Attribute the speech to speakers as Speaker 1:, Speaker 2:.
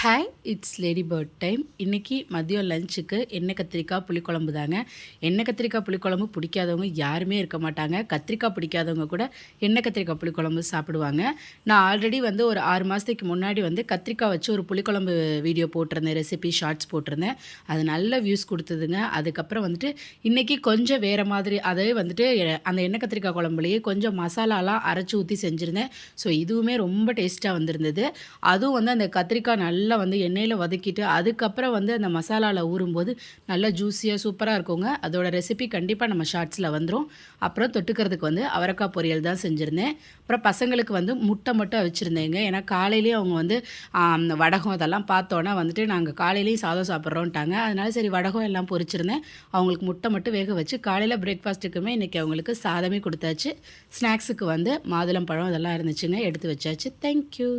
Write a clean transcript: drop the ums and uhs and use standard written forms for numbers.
Speaker 1: Hi, it's Lady Bird time. இன்றைக்கி மதியம் லஞ்சுக்கு எண்ணெய் கத்திரிக்காய் புளிக்குழம்பு தாங்க. எண்ணெய் கத்திரிக்காய் புளிக்குழம்பு பிடிக்காதவங்க யாருமே இருக்க மாட்டாங்க. கத்திரிக்காய் பிடிக்காதவங்க கூட எண்ணெய் கத்திரிக்காய் புளிக்குழம்பு சாப்பிடுவாங்க. நான் ஆல்ரெடி ஒரு 6 மாதத்துக்கு முன்னாடி கத்திரிக்காய் வச்சு ஒரு புளிக்குழம்பு வீடியோ போட்டிருந்தேன், ரெசிபி ஷார்ட்ஸ் போட்டிருந்தேன். அது நல்ல வியூஸ் கொடுத்ததுங்க. அதுக்கப்புறம் இன்றைக்கி கொஞ்சம் வேறு மாதிரி அதே அந்த எண்ணெய் கத்திரிக்காய் குழம்புலையே கொஞ்சம் மசாலாலாம் அரைச்சி ஊற்றி செஞ்சுருந்தேன். ஸோ இதுவுமே ரொம்ப டேஸ்ட்டாக வந்திருந்தது. அதுவும் அந்த கத்திரிக்காய் நல்லா எண்ணெயில் வதக்கிட்டு அதுக்கப்புறம் அந்த மசாலாவில் ஊறும்போது நல்லா ஜூஸியாக சூப்பராக இருக்குங்க. அதோட ரெசிபி கண்டிப்பாக நம்ம ஷார்ட்ஸில் வந்துடும். அப்புறம் தொட்டுக்கிறதுக்கு அவரைக்காய் பொரியல் தான் செஞ்சுருந்தேன். அப்புறம் பசங்களுக்கு முட்டை மட்டும் வச்சுருந்தேங்க. ஏன்னா காலையிலேயே அவங்க வடகம் அதெல்லாம் பார்த்தோன்னா நாங்கள் காலையிலேயும் சாதம் சாப்பிட்றோன்ட்டாங்க. அதனால சரி வடகம் எல்லாம் பொரிச்சிருந்தேன். அவங்களுக்கு முட்டை மட்டும் வேக வச்சு காலையில் பிரேக்ஃபாஸ்ட்டுக்குமே இன்றைக்கி அவங்களுக்கு சாதமே கொடுத்தாச்சு. ஸ்நாக்ஸுக்கு மாதுளம்பழம் அதெல்லாம் இருந்துச்சுங்க, எடுத்து வச்சாச்சு. தேங்க்யூ.